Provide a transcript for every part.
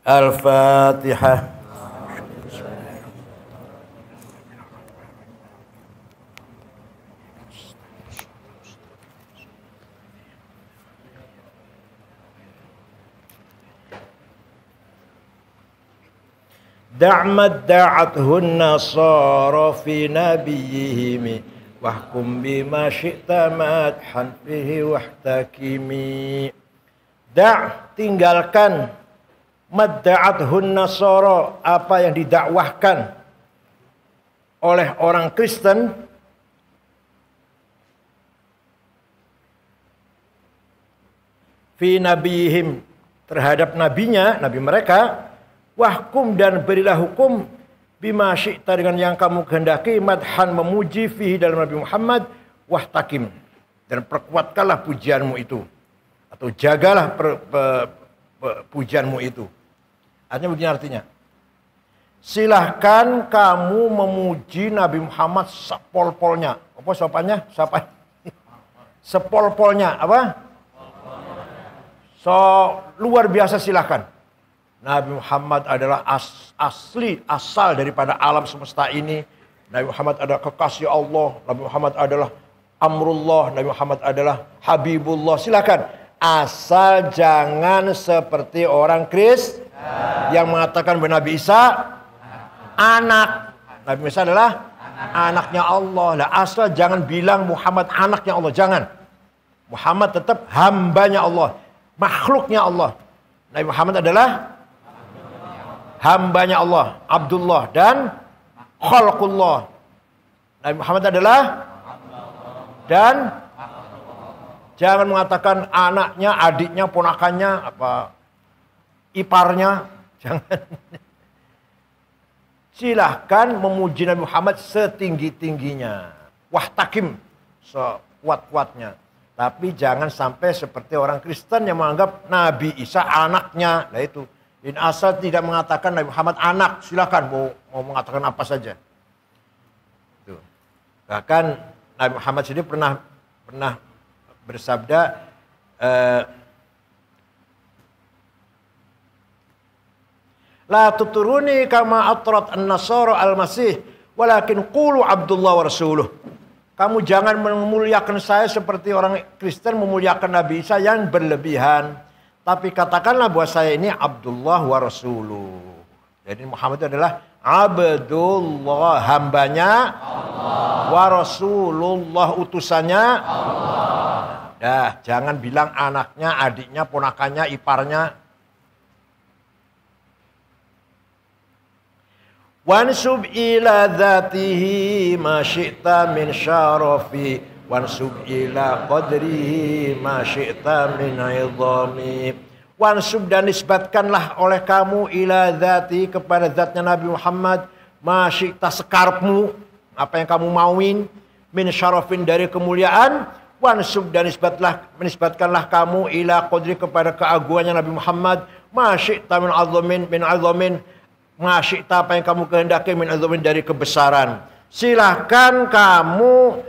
Al-Fatihah. Da'mad da'athun nasara fi nabiyihim wahkum bima syi'ta madhan fihi wahtakimi. Tinggalkan madda'athun nasara, apa yang didakwahkan oleh orang Kristen fi nabiyihim, terhadap nabinya, nabi mereka. Wahkum, dan berilah hukum bima syi'ta, dengan yang kamu kehendaki, madhan, memuji, fihi, dalam Nabi Muhammad, wahtakim, dan perkuatkanlah pujianmu itu, atau jagalah pujianmu itu. Artinya begini, artinya silahkan kamu memuji Nabi Muhammad sepol-polnya. Apa sopannya? Siapa? Sepol-polnya apa? Luar biasa, silahkan. Nabi Muhammad adalah asal daripada alam semesta ini. Nabi Muhammad adalah kekasih Allah. Nabi Muhammad adalah amrullah. Nabi Muhammad adalah habibullah. Silakan. Asal jangan seperti orang Kristen yang mengatakan bahwa Nabi Isa anak. Nabi Isa adalah anaknya Allah. Lah, asal jangan bilang Muhammad anaknya Allah. Jangan. Muhammad tetap hambanya Allah. Makhluknya Allah. Nabi Muhammad adalah hambanya Allah, Abdullah, dan khalqullah. Nabi Muhammad adalah, dan jangan mengatakan anaknya, adiknya, ponakannya, apa iparnya. Jangan. Silahkan memuji Nabi Muhammad setinggi-tingginya. Wahtakim, sekuat-kuatnya. Tapi jangan sampai seperti orang Kristen yang menganggap Nabi Isa anaknya. Nah itu. In asal tidak mengatakan Nabi Muhammad anak, silakan mau mengatakan apa saja. Tuh. Bahkan Nabi Muhammad sendiri pernah bersabda, la tuturuni kama atrat an-nasara al-masih, walakin qulu Abdullah wa rasuluh. Kamu jangan memuliakan saya seperti orang Kristen memuliakan Nabi Isa yang berlebihan. Tapi katakanlah bahwa saya ini Abdullah wa Rasuluh. Jadi Muhammad itu adalah Abdullah, hambanya Allah, wa Rasulullah, utusannya Allah. Dah, jangan bilang anaknya, adiknya, ponakannya, iparnya. Wansub ila dzatihi ma syi'ta min syarafi, wansub ila qadrihi ma syi'ta min 'idhami. Wansub, dan nisbatkanlah oleh kamu ila dzati, kepada zatnya Nabi Muhammad, ma syi'ta, sekarepmu, apa yang kamu mauin, min syarafin, dari kemuliaan. Wansub, dan nisbatkanlah kamu ila qadri, kepada keagungannya Nabi Muhammad, ma syi'ta min 'idhamin, ma syi'ta, apa yang kamu kehendaki, min 'idhamin, dari kebesaran. Silahkan kamu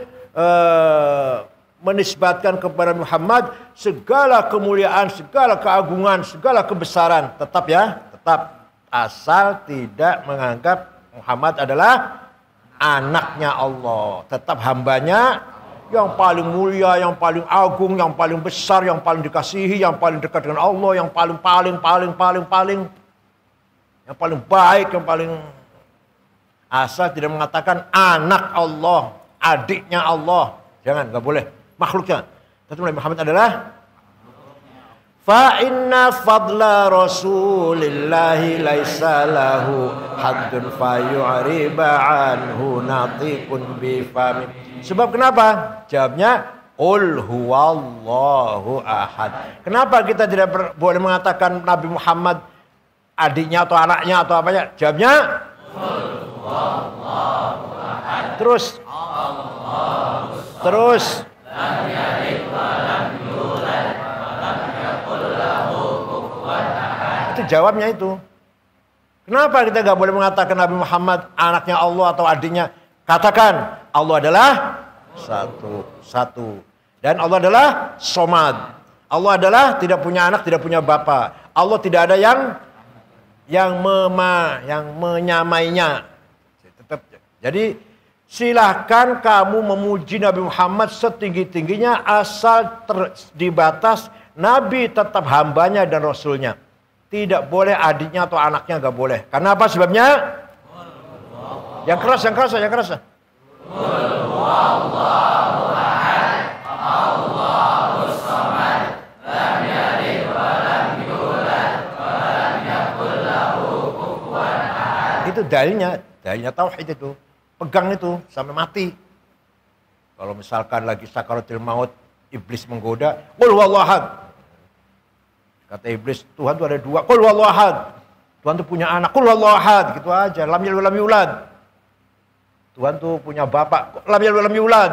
menisbatkan kepada Muhammad segala kemuliaan, segala keagungan, segala kebesaran. Tetap ya, tetap. Asal tidak menganggap Muhammad adalah anaknya Allah. Tetap hambanya yang paling mulia, yang paling agung, yang paling besar, yang paling dikasihi, yang paling dekat dengan Allah, yang paling yang paling baik, yang paling. Asal tidak mengatakan anak Allah, adiknya Allah. Jangan, nggak boleh. Makhluknya. Tapi Nabi Muhammad adalah fa inna fadla rasulillahi laisa lahu haddun fayu'riba anhu natiqun bifami. Sebab kenapa? Jawabnya qul huwallahu ahad. Kenapa kita tidak boleh mengatakan Nabi Muhammad adiknya atau anaknya atau apanya? Jawabnya qul huwallahu ahad. Terus itu jawabnya itu. Kenapa kita nggak boleh mengatakan Nabi Muhammad anaknya Allah atau adiknya? Katakan Allah adalah satu. Dan Allah adalah Somad. Allah adalah tidak punya anak, tidak punya bapa. Allah tidak ada yang yang menyamainya. Tetap. Jadi silahkan kamu memuji Nabi Muhammad setinggi-tingginya asal dibatas Nabi tetap hambanya dan Rasulnya. Tidak boleh adiknya atau anaknya, nggak boleh. Karena apa sebabnya? Yang keras. Itu dalilnya tauhid itu. Pegang itu sampai mati. Kalau misalkan lagi sakaratul maut, iblis menggoda, qul huwallahu ahad. Kata iblis, Tuhan itu ada dua, qul huwallahu ahad. Tuhan itu punya anak, qul huwallahu ahad, gitu aja, lam yalid walam yulad. Tuhan itu punya bapak, lam yalid walam yulad.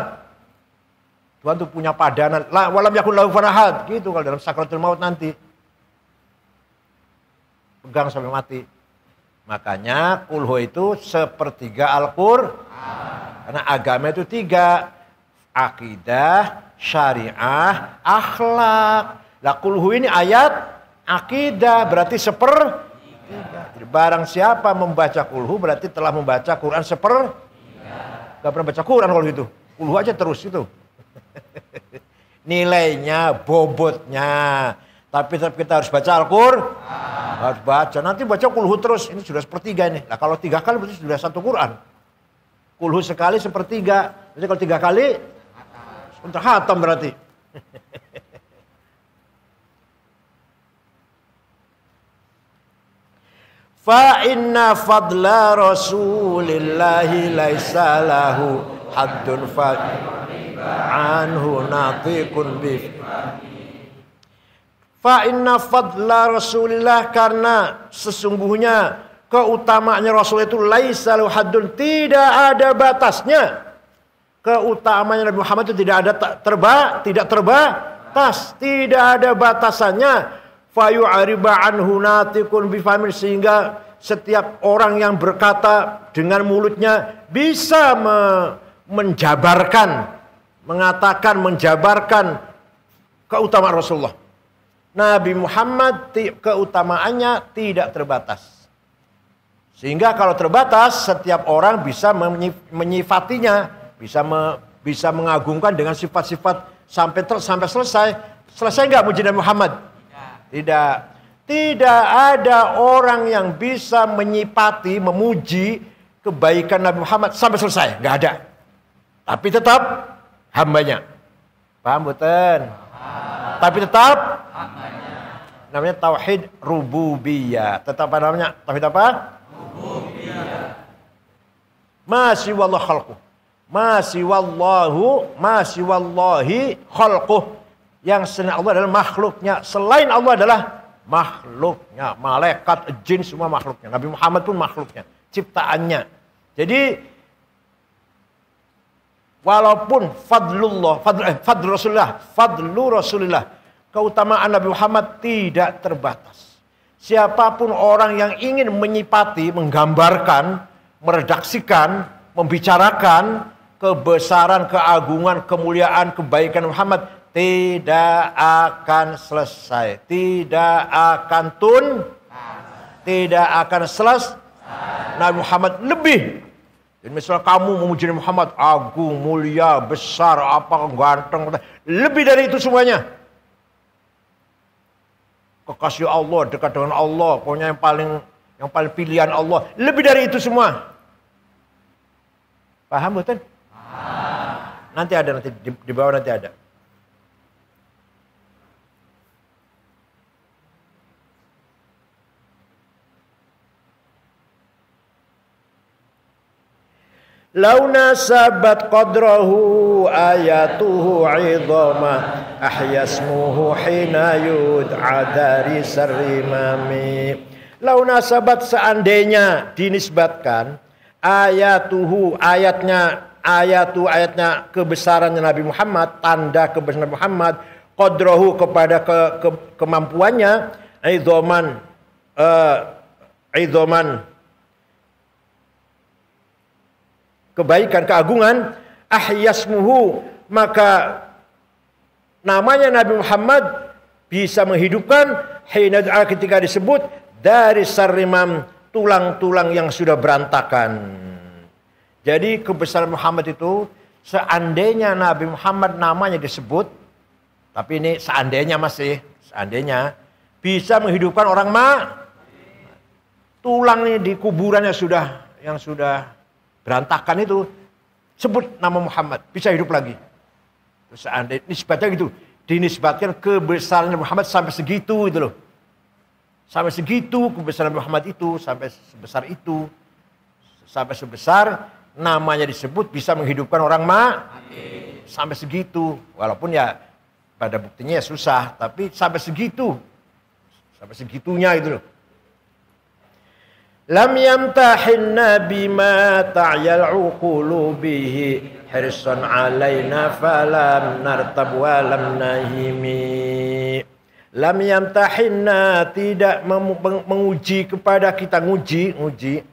Tuhan itu punya padanan, walam yakun lahu kufuwan ahad, gitu kalau dalam sakaratul maut nanti. Pegang sampai mati. Makanya kulhu itu sepertiga Al-Qur'an. Karena agama itu 3. Akidah, syariah, akhlak. Lah kulhu ini ayat akidah, berarti sepertiga. Barang siapa membaca kulhu berarti telah membaca Quran sepertiga. Gak pernah baca Quran kalau gitu. Kulhu aja terus itu. Nilainya, bobotnya. Tapi tetap kita harus baca Al-Qur'an. Harus baca. Nanti baca kulhu terus. Ini sudah sepertiga ini. Nah kalau 3 kali berarti sudah 1 Quran. Kulhu sekali sepertiga. Jadi kalau 3 kali, untuk khatam berarti. Fa inna fadla rasulillahi laisa lahu haddun fa anhu natiqun bif. Fa inna fadla Rasulillah, karena sesungguhnya keutamaannya Rasul itu laisa lahu haddun, tidak ada batasnya. Keutamaannya Nabi Muhammad itu tidak terbatas, tidak ada batasannya. Fa yu'riba anhu natiqun bifamil, sehingga setiap orang yang berkata dengan mulutnya bisa menjabarkan keutamaan Rasulullah. Nabi Muhammad keutamaannya tidak terbatas. Sehingga kalau terbatas, setiap orang bisa menyifatinya, bisa mengagungkan dengan sifat-sifat sampai selesai. Selesai nggak muji Nabi Muhammad? Tidak. Tidak ada orang yang bisa menyifati, memuji kebaikan Nabi Muhammad sampai selesai. Nggak ada. Tapi tetap hambanya. Paham betul? Tapi tetap namanya tauhid rububiyah. Tetap apa namanya? Tauhid apa? Rububiyah. Masih wallahu khalquh. Masih wallahi khalquh. Yang selain Allah adalah makhluknya. Selain Allah adalah makhluknya. Malaikat, jin, semua makhluknya. Nabi Muhammad pun makhluknya. Ciptaannya. Jadi walaupun fadlu Rasulullah, keutamaan Nabi Muhammad tidak terbatas. Siapapun orang yang ingin menyipati, menggambarkan, meredaksikan, membicarakan kebesaran, keagungan, kemuliaan, kebaikan Muhammad, tidak akan selesai, tidak akan tidak akan selesai. Nabi Muhammad lebih. Jadi misalnya kamu memuji Muhammad, agung, mulia, besar, apa, ganteng, lebih dari itu semuanya. Kekasih Allah, dekat dengan Allah, pokoknya yang paling pilihan Allah, lebih dari itu semua. Paham betul? Nanti ada, nanti di bawah nanti ada. Launa sabat qadrahu ayatuhu idhama ahyasmuhu hina yud'a dari sarimami. Launa sabat, seandainya dinisbatkan ayatuhu, ayatnya kebesarannya Nabi Muhammad, tanda kebesaran Nabi Muhammad, qadrahu kepada kemampuannya, idhaman kebaikan, keagungan, ahyasmuhu, maka namanya Nabi Muhammad bisa menghidupkan hina ketika disebut dari sarimam, tulang-tulang yang sudah berantakan. Jadi kebesaran Muhammad itu, seandainya Nabi Muhammad namanya disebut, tapi ini seandainya masih, seandainya bisa menghidupkan orang tulangnya di kuburan yang sudah berantakan itu, sebut nama Muhammad, bisa hidup lagi. Seandainya nisbatnya gitu, dinisbatkan kebesaran Muhammad sampai segitu itu loh. Sampai segitu kebesaran Muhammad itu, sampai sebesar itu. Sampai sebesar namanya disebut bisa menghidupkan orang sampai segitu. Walaupun ya pada buktinya ya susah, tapi sampai segitu. Sampai segitunya itu loh. Lam yamtahinna bima ta'yal uqulu bihi hirsan alaina falam nartab wa lam nahimi. Lam yamtahinna, tidak menguji kepada kita, nguji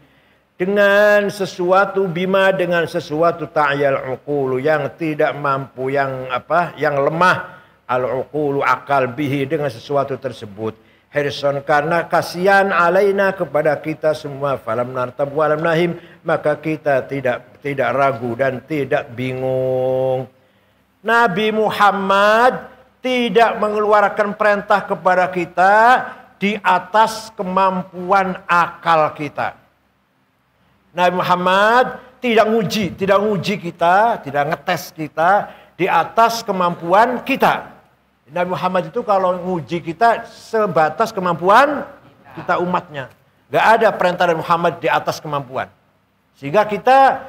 dengan sesuatu, bima dengan sesuatu, ta'yal uqulu yang tidak mampu, yang lemah, al uqulu akal, bihi dengan sesuatu tersebut, hirson karena kasihan, alaina kepada kita semua, falam nartab walam nahim, maka kita tidak ragu dan tidak bingung. Nabi Muhammad tidak mengeluarkan perintah kepada kita di atas kemampuan akal kita. Nabi Muhammad tidak nguji kita, tidak ngetes kita di atas kemampuan kita. Nabi Muhammad itu kalau nguji kita sebatas kemampuan kita umatnya. Gak ada perintah Nabi Muhammad di atas kemampuan. Sehingga kita,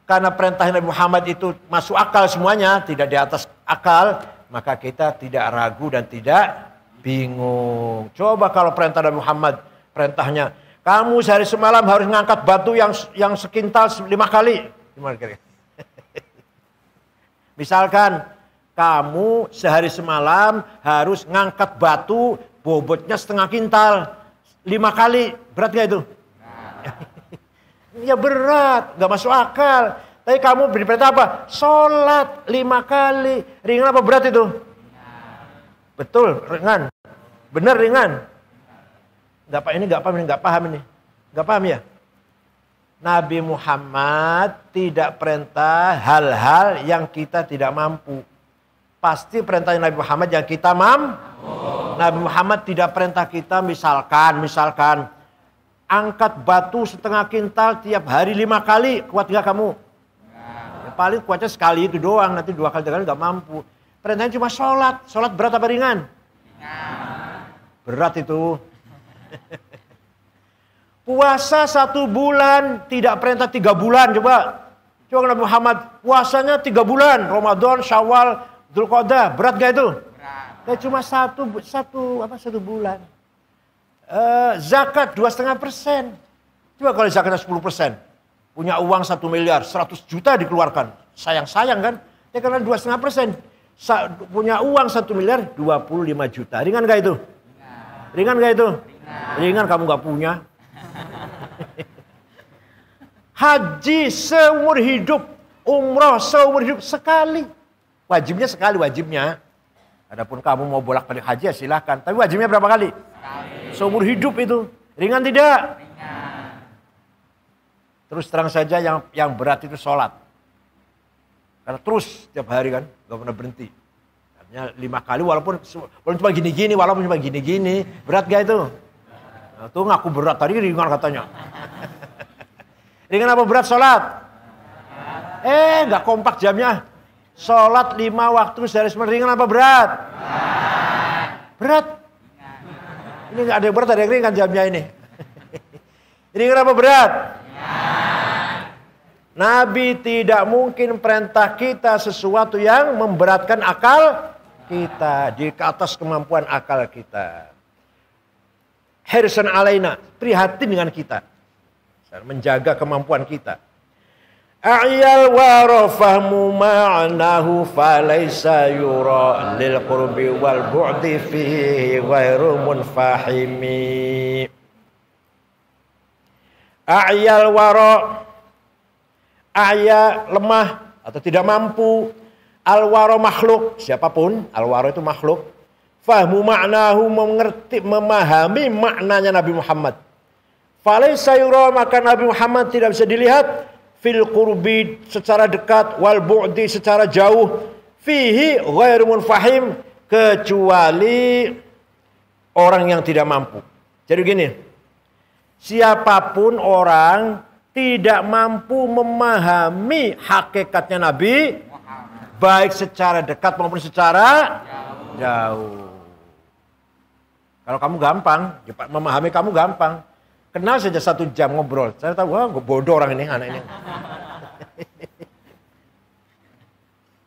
karena perintah Nabi Muhammad itu masuk akal semuanya, tidak di atas akal, maka kita tidak ragu dan tidak bingung. Coba kalau perintah Nabi Muhammad, perintahnya, kamu sehari semalam harus ngangkat batu yang sekintal 5 kali. Gimana kira-kira? Misalkan kamu sehari semalam harus ngangkat batu bobotnya setengah kintal 5 kali. Berat gak itu? Ya berat, gak masuk akal. Tapi kamu beri perintah apa? Sholat 5 kali. Ringan apa berat itu? Betul, ringan. Benar ringan. Gak paham ini. Gak paham ya? Nabi Muhammad tidak perintah hal-hal yang kita tidak mampu. Pasti perintah Nabi Muhammad yang kita mampu. Nabi Muhammad tidak perintah kita misalkan angkat batu setengah kintal tiap hari 5 kali. Kuat gak kamu? Ya, paling kuatnya sekali itu doang. Nanti 2 kali 3 kali gak mampu. Perintahnya cuma sholat. Sholat berat apa ringan? Berat itu. Puasa 1 bulan, tidak perintah 3 bulan. Coba Nabi Muhammad puasanya 3 bulan, Ramadan, Syawal, Dzulqa'dah. Berat gak itu? Berat. Cuma satu bulan. Zakat 2,5%. Coba kalau zakatnya 10%, punya uang 1 miliar, 100 juta dikeluarkan. Sayang kan? Ya karena 2,5%. Punya uang 1 miliar, 25 juta. Ringan gak itu? Ringan gak itu? Ringan kamu gak punya. Haji seumur hidup, umroh seumur hidup sekali. Wajibnya sekali, wajibnya. Adapun kamu mau bolak-balik haji ya silahkan. Tapi wajibnya berapa kali? Sekali. Seumur hidup itu. Ringan tidak? Ringan. Terus terang saja yang berat itu sholat. Karena terus tiap hari kan, gak pernah berhenti. Artinya 5 kali walaupun cuma gini-gini, berat gak itu? Nah, tuh ngaku berat, tadi ringan katanya. Ringan apa berat sholat? Gak kompak jamnya. Sholat 5 waktu sehari semalam, ringan apa berat? Berat. Ini gak ada yang berat, ada yang ringan jamnya ini. Ringan apa berat? Nabi tidak mungkin perintah kita sesuatu yang memberatkan akal kita, di atas kemampuan akal kita. Hirsan alaina, prihatin dengan kita, menjaga kemampuan kita. A'yal wa fahmu ma'nahu falaysa yura lil qurbi wal bu'di fihi ghairu munfahimi. A'yal wara, a'ya lemah atau tidak mampu, al wara makhluk, siapapun, al wara itu makhluk. Fahmu maknahu, mengerti, memahami maknanya Nabi Muhammad. Falaysa yura, maka Nabi Muhammad tidak bisa dilihat fil qurbi secara dekat, wal bu'di secara jauh, fihi ghairu munfahim, kecuali orang yang tidak mampu. Jadi gini, siapapun orang tidak mampu memahami hakikatnya Nabi, baik secara dekat maupun secara jauh. Kalau kamu gampang, memahami kamu gampang. Kenal saja 1 jam ngobrol. Saya tahu, wah bodoh orang ini, anak ini.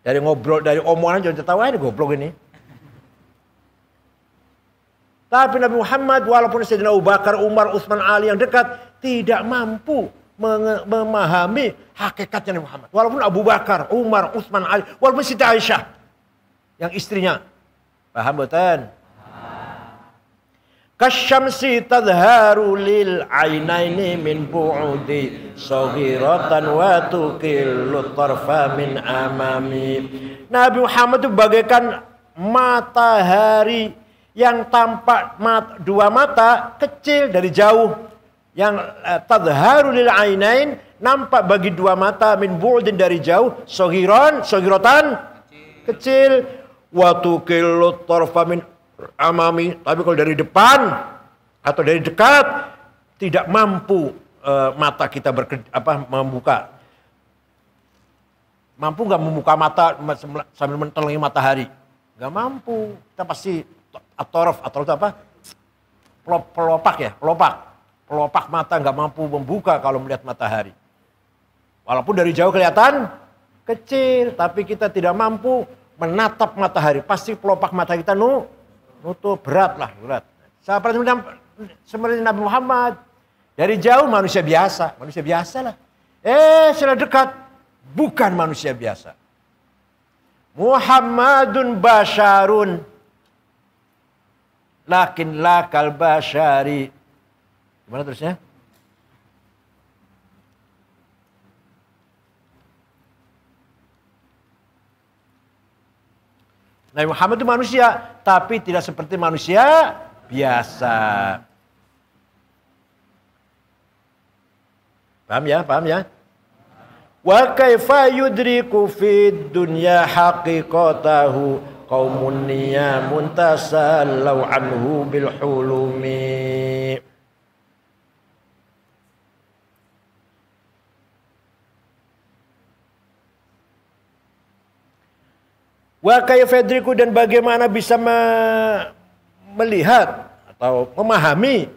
Dari ngobrol, dari omongan aja tahu, ini goblok ini. Tapi Nabi Muhammad, walaupun Sayyidina Abu Bakar, Umar, Utsman, Ali yang dekat, tidak mampu memahami hakikatnya Nabi Muhammad. Walaupun Abu Bakar, Umar, Utsman, Ali, walaupun Siti Aisyah, yang istrinya. Paham betul? Kasyamsi tadharu lil ainaini min bu'udi saghiratan wa tuqillu tarfa min amami. Nabi Muhammad itu bagaikan matahari yang tampak dua mata kecil dari jauh, yang tadharu lil ainain, nampak bagi dua mata, min bu'din dari jauh, saghiratan kecil, wa tuqillu tarfa min amami, tapi kalau dari depan atau dari dekat tidak mampu mata kita membuka. Mampu nggak membuka mata sambil mentelangi matahari? Nggak mampu. Kita pasti atorof itu apa? Pelopak mata nggak mampu membuka kalau melihat matahari. Walaupun dari jauh kelihatan kecil, tapi kita tidak mampu menatap matahari. Pasti pelopak mata kita nutup, berat. Seperti Nabi Muhammad. Dari jauh manusia biasa lah. Setelah dekat bukan manusia biasa. Muhammadun basyarun lakin lakal basyari. Gimana terusnya? Nabi Muhammad itu manusia, tapi tidak seperti manusia biasa. Paham ya? Wa kaifa yudriku fid dunya haqiqatahu qaumun niyamun tasallau anhu bil hulumi. Wa kayfadriku, dan bagaimana bisa melihat atau memahami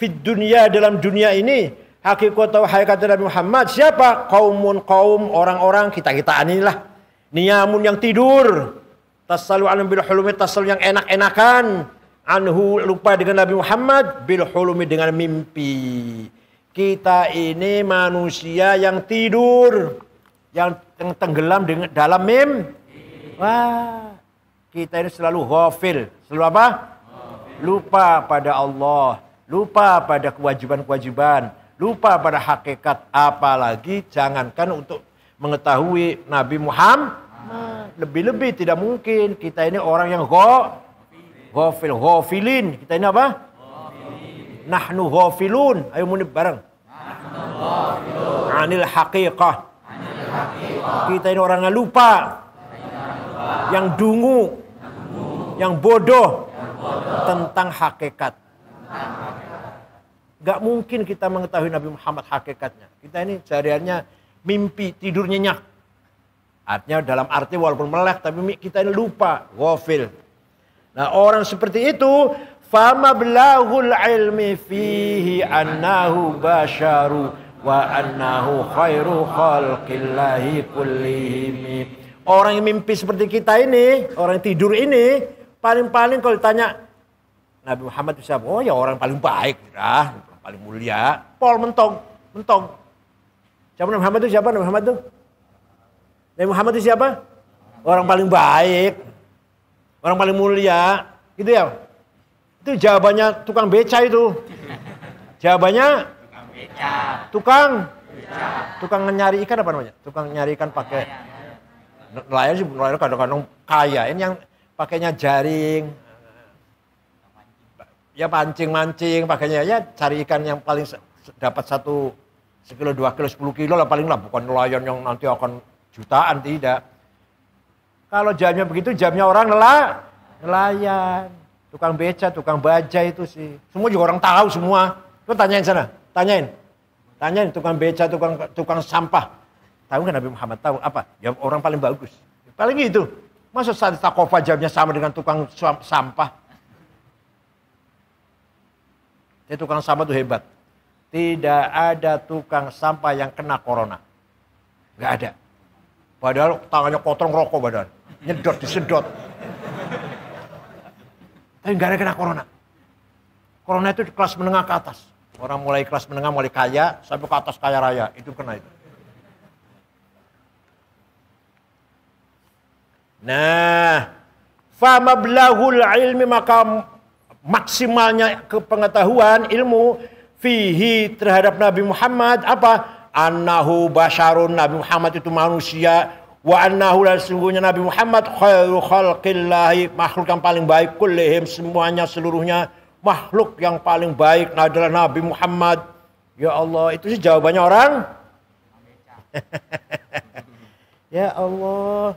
fid dunya, dalam dunia ini, hakikat atau hakikat Nabi Muhammad. Siapa? Kaum orang-orang kita-kitaan inilah. Niyamun yang tidur, tasallu anhu bil hulumi, tasallu yang enak-enakan, anhu lupa dengan Nabi Muhammad, bil hulumi dengan mimpi. Kita ini manusia yang tidur, yang tenggelam dalam mimpi. Wah, kita ini selalu ghafil. Selalu apa? Lupa pada Allah, lupa pada kewajiban-kewajiban, lupa pada hakikat. Apalagi jangankan untuk mengetahui Nabi Muhammad. Lebih-lebih tidak mungkin. Kita ini orang yang ghafilin. Kita ini apa? Nahnu ghafilun. Ayo munib bareng. Anil haqiqah. Kita ini orang yang lupa, yang dungu, yang bodoh tentang hakikat. Gak mungkin kita mengetahui Nabi Muhammad hakikatnya. Kita ini sehariannya mimpi, tidur nyenyak. Artinya dalam arti walaupun melek, tapi kita ini lupa, ghafil. Nah, orang seperti itu, fama belaghul ilmi fihi annahu basyaru wa annahu khairu khalqillahi kullihim. Orang yang mimpi seperti kita ini, orang yang tidur ini, paling-paling kalau ditanya, Nabi Muhammad itu siapa? Oh ya orang paling baik, paling mulia. Pol mentong. Siapa Nabi Muhammad itu siapa? Nabi Muhammad itu siapa? Orang paling baik, orang paling mulia, gitu ya. Itu jawabannya tukang beca itu. Jawabannya tukang nyari ikan apa namanya? Tukang nyari ikan pakai nelayan kadang-kadang kaya. Ini yang pakainya jaring, ya mancing-mancing, pakainya ya cari ikan yang paling dapat 1 kilo, 2 kilo, 10 kilo lah paling lah. Bukan nelayan yang nanti akan jutaan, tidak. Kalau jamnya begitu, jamnya orang nelayan. Tukang beca, tukang baja itu sih. Semua juga orang tahu semua. Lu tanyain sana, tanyain tukang beca, tukang sampah. Tahu kan Nabi Muhammad tahu apa? Ya orang paling bagus. Paling gitu. Masa saat Takofa jamnya sama dengan tukang sampah? Jadi tukang sampah itu hebat. Tidak ada tukang sampah yang kena corona. Nggak ada. Padahal tangannya kotor ngerokok badan. Nyedot, disedot. Tapi nggak ada kena corona. Corona itu di kelas menengah ke atas. Orang mulai kelas menengah, mulai kaya, sampai ke atas kaya raya. Itu kena itu. Nah, famablahul ilmi, maka maksimalnya kepengetahuan ilmu fihi terhadap Nabi Muhammad apa? Annahu basyarun, Nabi Muhammad itu manusia, wa annahu, dan sesungguhnya Nabi Muhammad khairu khalqillahi, makhluk yang paling baik, kullihim, semuanya seluruhnya makhluk yang paling baik adalah Nabi Muhammad. Ya Allah, itu sih jawabannya orang. Ya Allah.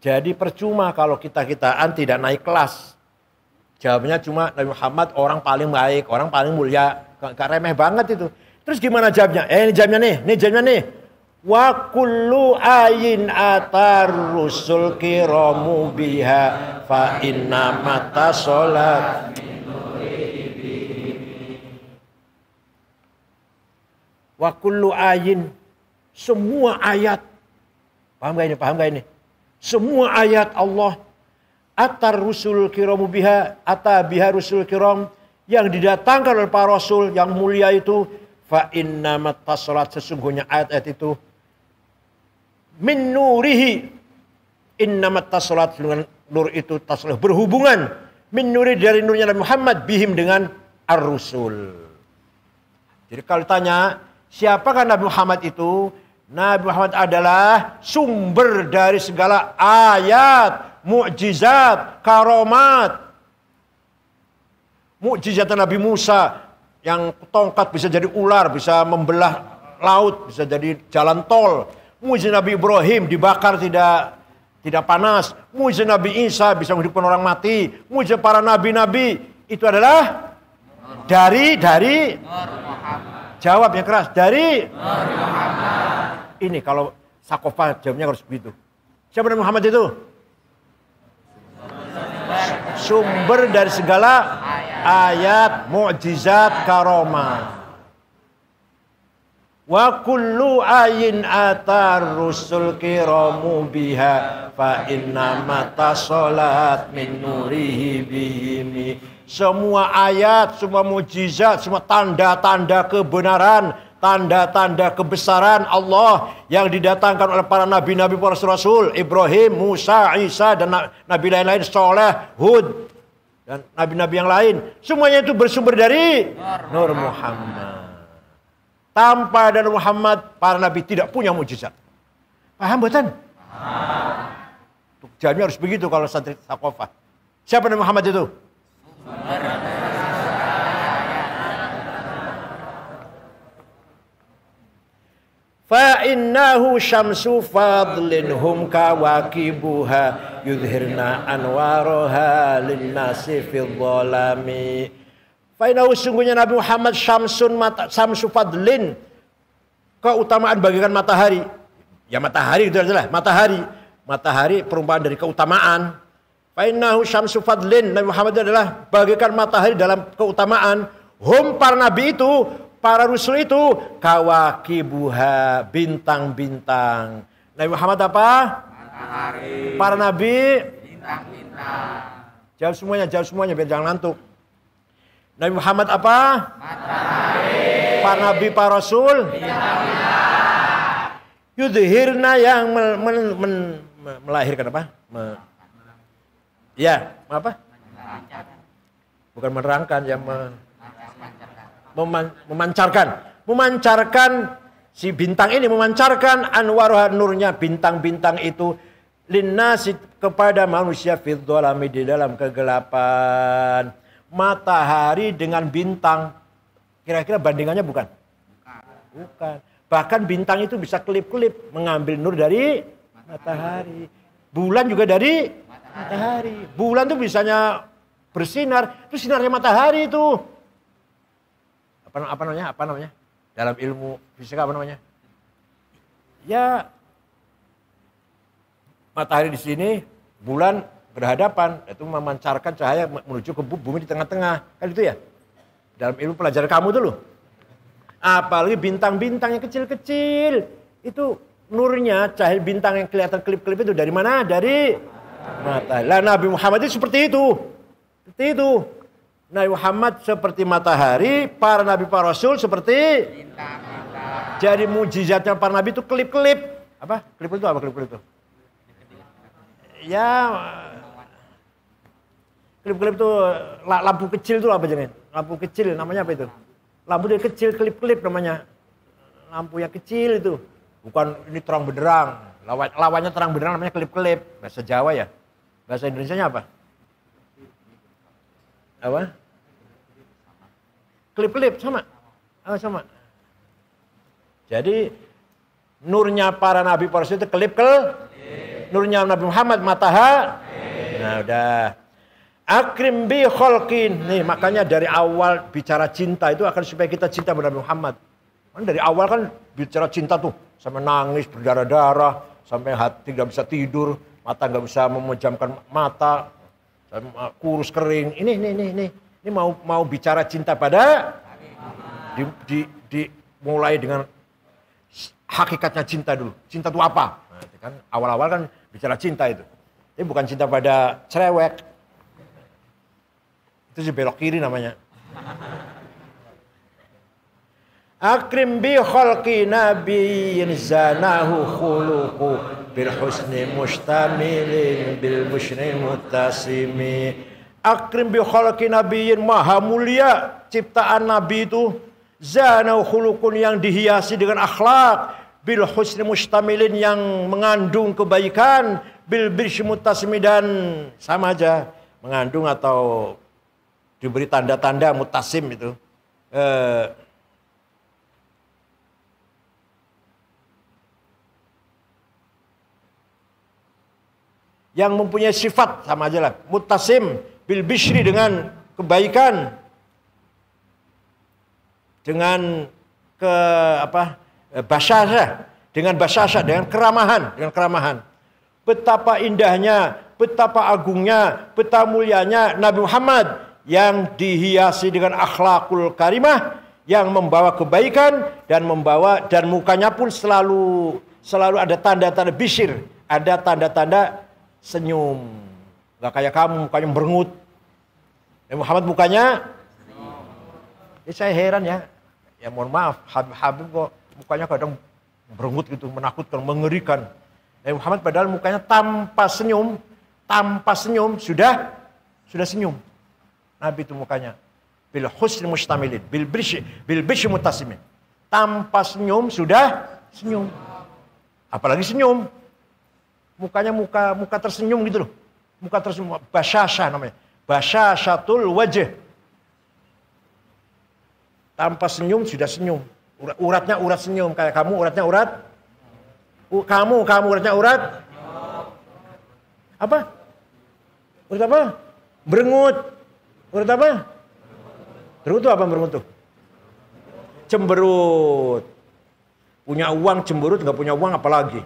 Jadi percuma kalau kita-kitaan tidak naik kelas. Jawabnya cuma Nabi Muhammad orang paling baik, orang paling mulia. Gak remeh banget itu. Terus gimana jawabnya? Ini jawabnya nih. Wa kullu ayin atar rusul kiramu biha fa inna mata sholat. Wa kullu ayin, semua ayat. Paham gak ini? Semua ayat Allah atar rusul kiramu biha, biha rusul kiram, yang didatangkan oleh para rasul yang mulia itu, fa inna mattasalat, sesungguhnya ayat-ayat itu min nurihi, inna mattasalat, dengan nur itu taslah berhubungan, min nuri, dari nurnya Nabi Muhammad, bihim, dengan ar-rusul. Jadi kalau tanya siapakah Nabi Muhammad itu? Nabi Muhammad adalah sumber dari segala ayat, mukjizat, karomat. Mukjizat Nabi Musa yang tongkat bisa jadi ular, bisa membelah laut, bisa jadi jalan tol. Mukjizat Nabi Ibrahim dibakar tidak panas. Mukjizat Nabi Isa bisa menghidupkan orang mati. Mukjizat para nabi-nabi itu adalah dari jawab yang keras, dari ini. Kalau Sakofa jawabnya harus begitu. Siapa Nabi Muhammad itu? Sumber dari segala ayat, mukjizat, karomah. Wa kullu ayin atar rusul kiramu biha fa inna mata sholat min nurihi bihimi. Semua ayat, semua mukjizat, semua tanda-tanda kebenaran, tanda-tanda kebesaran Allah yang didatangkan oleh para nabi-nabi, para rasul, Ibrahim, Musa, Isa, dan nabi lain-lain, Soleh, Hud, dan nabi-nabi yang lain. Semuanya itu bersumber dari Nur Muhammad. Tanpa ada Nur Muhammad, para nabi tidak punya mukjizat. Paham betul? Jawabnya harus begitu kalau santri Sakofa. Siapa Nabi Muhammad itu? Fa innahu syamsu fadlin hum kawakibuha yudhirna anwaroha linnasi fil dhalami. Fa innahu, sungguhnya Nabi Muhammad syamsu fadlin, keutamaan bagikan matahari. Ya matahari itu adalah matahari perumpamaan dari keutamaan. Fa innahu syamsu fadlin, Nabi Muhammad adalah bagaikan matahari dalam keutamaan. Hum, para nabi itu, para rasul itu, kawakibuha, bintang-bintang. Nabi Muhammad apa? Matahari. Para nabi? Bintang-bintang. Jawab semuanya biar jangan ngantuk. Nabi Muhammad apa? Matahari. Para nabi, para rasul? Bintang-bintang. Yudhirna, yang melahirkan apa? Ya, apa? Bukan menerangkan, yang memancarkan Si bintang ini memancarkan anwaruha nurnya bintang-bintang itu linnasi kepada manusia fid dhalami di dalam kegelapan. Matahari dengan bintang kira-kira bandingannya bukan? Bukan. Bahkan bintang itu bisa kelip-kelip mengambil nur dari matahari. Bulan juga dari matahari. Bulan itu bisanya bersinar, itu sinarnya matahari itu. Apa namanya? Dalam ilmu fisika apa namanya? Ya, matahari di sini, bulan berhadapan, itu memancarkan cahaya menuju ke bumi di tengah-tengah. Kan itu ya? Dalam ilmu pelajaran kamu dulu. Apalagi bintang-bintang yang kecil-kecil. Itu nurnya, cahaya bintang yang kelihatan kelip-kelip itu dari mana? Dari matahari. Lah Nabi Muhammad itu seperti itu. Seperti itu. Nabi Muhammad seperti matahari, para nabi para rasul seperti bintang-bintang. Jadi mujizatnya para nabi itu kelip-kelip. Apa? Kelip-kelip itu apa kelip-kelip itu? Ya, kelip-kelip itu lampu kecil itu apa jenis? Lampu kecil namanya apa itu? Lampu dia kecil, kelip-kelip namanya. Lampu yang kecil itu. Bukan ini terang benderang. Lawannya terang benderang namanya kelip-kelip. Bahasa Jawa ya. Bahasa Indonesianya apa? Apa? Kelip-kelip sama. Oh, sama. Jadi nurnya para nabi para rasul itu kelip-kelip. Nurnya Nabi Muhammad matahari. Nah, udah. Akrim bi khalqin. Nih, makanya dari awal bicara cinta itu akan supaya kita cinta pada Nabi Muhammad. Kan dari awal kan bicara cinta tuh sampai nangis berdarah-darah, sampai hati nggak bisa tidur, mata nggak bisa memejamkan mata, kurus kering. Ini mau bicara cinta pada mulai dengan hakikatnya cinta dulu. Cinta itu apa? Nah, itu kan awal-awal kan bicara cinta itu. Ini bukan cinta pada cerewet. Itu sih belok kiri namanya. Akrim bi khalqi nabiyyin zanahu khuluqu bil husni mustamilin bil bushri muttasimi. Akrim bi khalqi nabiyyin, maha mulia ciptaan nabi itu. Zanahu khuluqun, yang dihiasi dengan akhlak. Bil husni mustamilin, yang mengandung kebaikan. Bil bushri muttasimi, dan sama aja mengandung atau diberi tanda-tanda mutasim itu. Yang mempunyai sifat sama aja lah. Mutasim bil bishri, dengan kebaikan. Dengan basyasah, dengan basyasah, dengan keramahan. Betapa indahnya, betapa agungnya, betapa mulianya Nabi Muhammad yang dihiasi dengan akhlakul karimah, yang membawa kebaikan dan mukanya pun selalu ada tanda-tanda bisyir, ada tanda-tanda senyum. Gak kayak kamu mukanya merengut. Nabi Muhammad mukanya saya heran ya. Ya mohon maaf, Habib kok mukanya kadang merengut gitu, menakutkan, mengerikan. Nabi Muhammad padahal mukanya tanpa senyum sudah senyum. Nabi itu mukanya bil husni mustamilin bil bishi mutasimin. Tanpa senyum sudah senyum. Apalagi senyum. Mukanya muka tersenyum gitu loh. Muka tersenyum, basyasah namanya. Basyashatul wajh. Tanpa senyum sudah senyum. Uratnya urat senyum, kayak kamu uratnya urat. Kamu uratnya urat. Apa? Urat apa? Berengut. Urat apa? Berengut itu apa berengut tuh? Cemberut. Punya uang cemberut, nggak punya uang apalagi.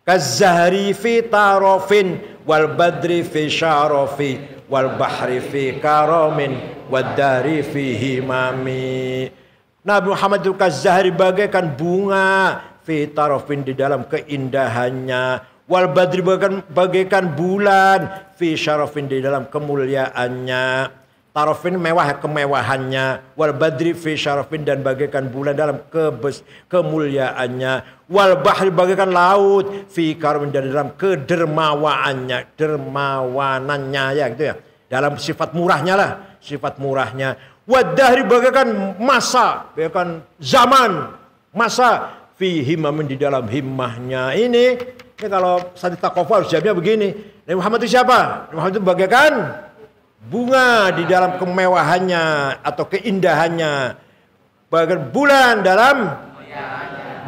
Kazahri fi tarofin wal badri fi syarofi wal bahri fi karomin wad dari fi himami. Nabi Muhammad itu kazahri, bagaikan bunga, fi tarofin, di dalam keindahannya, wal badri bagaikan bulan, fi syarofin, di dalam kemuliaannya. Tarofin mewah, kemewahannya. Wal badri fi syarofin, dan bagaikan bulan dalam kemuliaannya. Wal bahri bagaikan laut, fi karomin, dan dalam kedermawaannya, dermawanannya ya gitu ya. Dalam sifat murahnya lah, sifat murahnya. Wadahri bagaikan masa, bagaikan zaman, masa fi himmamin di dalam himmahnya. Ini kalau Santri Takofa harus jawabnya begini. Nabi Muhammad itu siapa? Nabi Muhammad itu bagaikan bunga di dalam kemewahannya atau keindahannya. Bagaikan bulan dalam,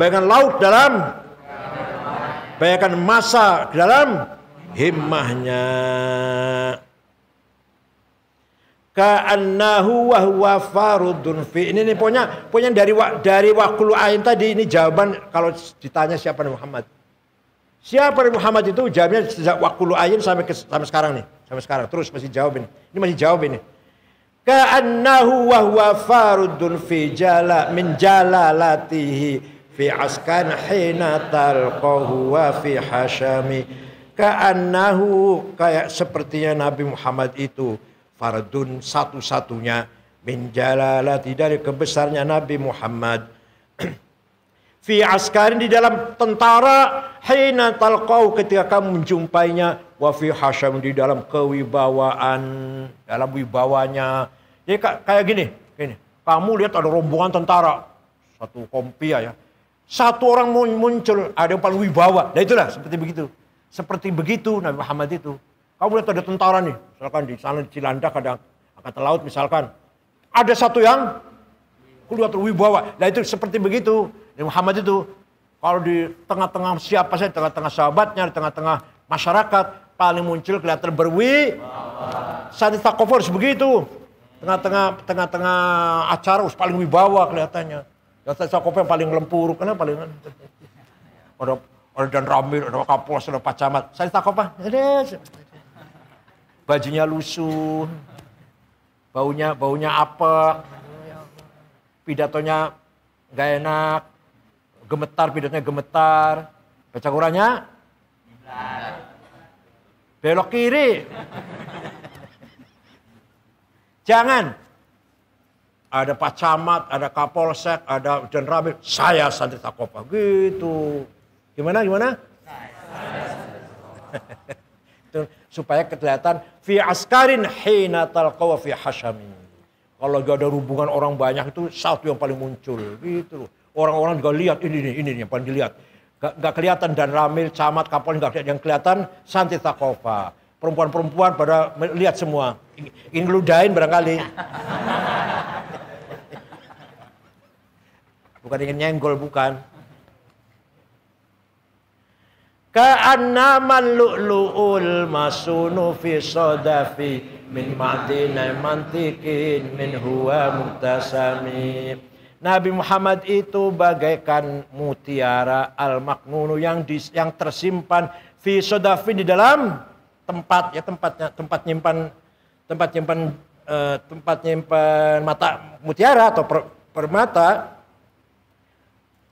bagaikan laut dalam, bagaikan masa dalam himmahnya. Ka'annahu wa huwa farudun fi. Ini pokoknya dari waqul ain tadi, ini jawaban kalau ditanya siapa Nabi Muhammad. Siapa Nabi Muhammad itu jawabnya sejak waqul ain sampai sekarang nih. Sampai sekarang terus masih jawab ini. Ini masih jawab ini. Ka'annahu wa huwa farudun fi min jalalatihi fi askan hina talqahu wa fi hashami. Ka'annahu, kayak sepertinya Nabi Muhammad itu fardun satu-satunya min jalalati dari kebesarnya Nabi Muhammad. Fi askarin di dalam tentara, hina talqau ketika kamu menjumpainya, wa fi hasham di dalam kewibawaan, dalam wibawanya. Jadi kayak gini. Kamu lihat ada rombongan tentara, satu kompia ya. Satu orang muncul, ada yang paling wibawa. Nah itulah seperti begitu. Seperti begitu Nabi Muhammad itu. Kamu lihat ada tentara nih, misalkan di sana di Cilandak ada angkatan laut misalkan. Ada satu yang kelihatan wibawa. Nah itu seperti begitu. Nabi Muhammad itu kalau di tengah-tengah siapa saja, tengah-tengah sahabatnya, di tengah-tengah masyarakat, paling muncul kelihatan berwibawa. Santri Takofa harus begitu. Tengah-tengah acara harus paling wibawa kelihatannya. Santri Takofa yang paling lempur, kenapa paling ada dan Ramil, ada Kapolres, ada Pak Camat. Santri Takofa, bajunya lusuh, baunya apek, pidatonya gak enak, pidatonya gemetar, baca Qurannya belok kiri. Jangan ada Pak Camat, ada Kapolsek, ada dan Ramil, saya Santri Takofa gitu. Gimana? Supaya kelihatan fi askarin hina talqaw fi hashami. Kalau gak ada hubungan orang banyak itu satu yang paling muncul gitu. Orang-orang juga lihat ini yang paling dilihat. Gak kelihatan dan Ramil, Camat, Kapolres gak kelihatan, yang kelihatan Santri Takofa. Perempuan-perempuan pada lihat semua. Ingin ngeludahin barangkali. Bukan ingin nyenggol, bukan. Ka'annaman lu'lu'ul masunu fi sodafi min ma'dina mantikin min huwa muktasami. Nabi Muhammad itu bagaikan mutiara al-maknunu yang tersimpan fi sodafi di dalam tempat ya, tempat nyimpan mata mutiara atau permata.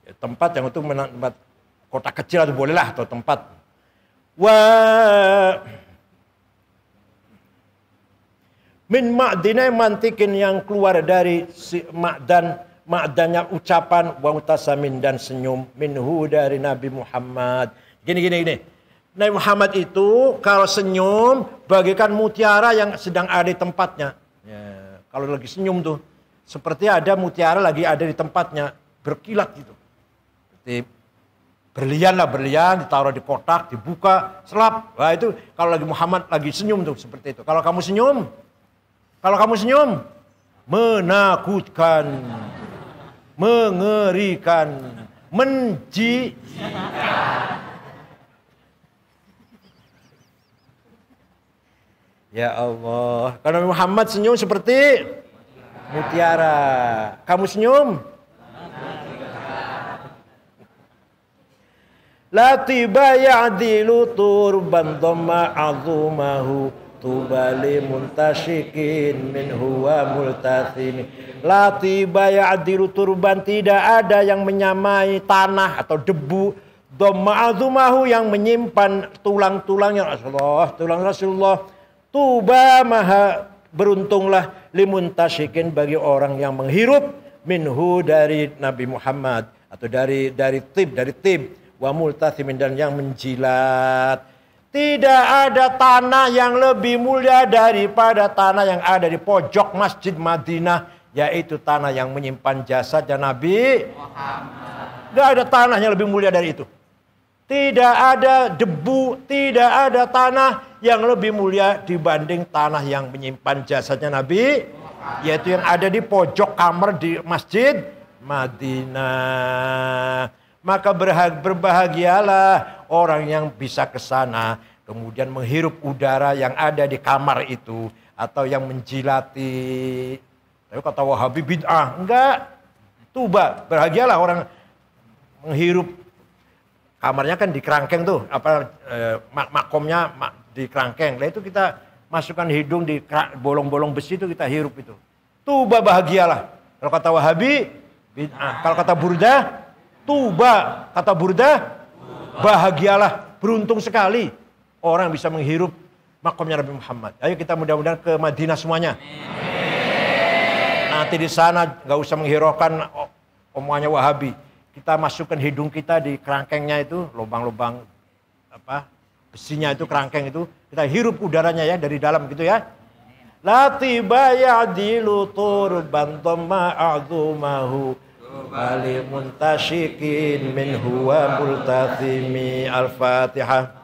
Ya, tempat yang untuk tempat kotak kecil atau bolehlah atau tempat. Min ma'dina mantikin yang keluar dari si ma'dannya ucapan wa mutasamin dan senyum minhu dari Nabi Muhammad. Gini. Nabi Muhammad itu kalau senyum bagaikan mutiara yang sedang ada di tempatnya. Ya, kalau lagi senyum tuh seperti ada mutiara lagi ada di tempatnya, berkilat gitu. Seperti berlian ditaruh di kotak, dibuka, selap. Nah itu kalau lagi Muhammad lagi senyum tuh seperti itu. Kalau kamu senyum, menakutkan, mengerikan, menjijikan. Ya Allah, kalau Muhammad senyum seperti mutiara. Kamu senyum? La tiba ya'dilu turban dhamma azumahu tubali muntashikin min huwa multathimi. La tiba ya'dilu turban, tidak ada yang menyamai tanah atau debu. Dhamma azumahu yang menyimpan tulang-tulangnya Rasulullah, tulang Rasulullah. Tuba maha beruntunglah limuntashikin bagi orang yang menghirup minhu dari Nabi Muhammad atau dari tib wa multathimin dan yang menjilat. Tidak ada tanah yang lebih mulia daripada tanah yang ada di pojok Masjid Madinah, yaitu tanah yang menyimpan jasadnya Nabi Muhammad. Tidak ada tanah yang lebih mulia dari itu. Tidak ada debu, tidak ada tanah yang lebih mulia dibanding tanah yang menyimpan jasadnya Nabi Muhammad, yaitu yang ada di pojok kamar di Masjid Madinah. Maka berbahagialah orang yang bisa ke sana, kemudian menghirup udara yang ada di kamar itu, atau yang menjilati. Tapi kata Wahabi bid'ah, enggak. Tuba, berbahagialah orang menghirup. Kamarnya kan di kerangkeng tuh, makomnya di kerangkeng. Nah itu kita masukkan hidung di bolong-bolong besi itu, kita hirup itu. Tuba, bahagialah. Kalau kata Wahabi bid'ah. Kalau kata Burdah, tuba. Kata Burdah, bahagialah, beruntung sekali orang yang bisa menghirup makamnya Nabi Muhammad. Ayo kita mudah-mudahan ke Madinah semuanya. Nanti di sana nggak usah menghiraukan omongannya Wahabi. Kita masukkan hidung kita di kerangkengnya itu, lubang-lubang besinya itu, kerangkeng itu, kita hirup udaranya ya dari dalam gitu ya. Latiba ya'dilu turban dhamma a'zumahu bali muntashikin min huwa multathimi. Al-Fatihah.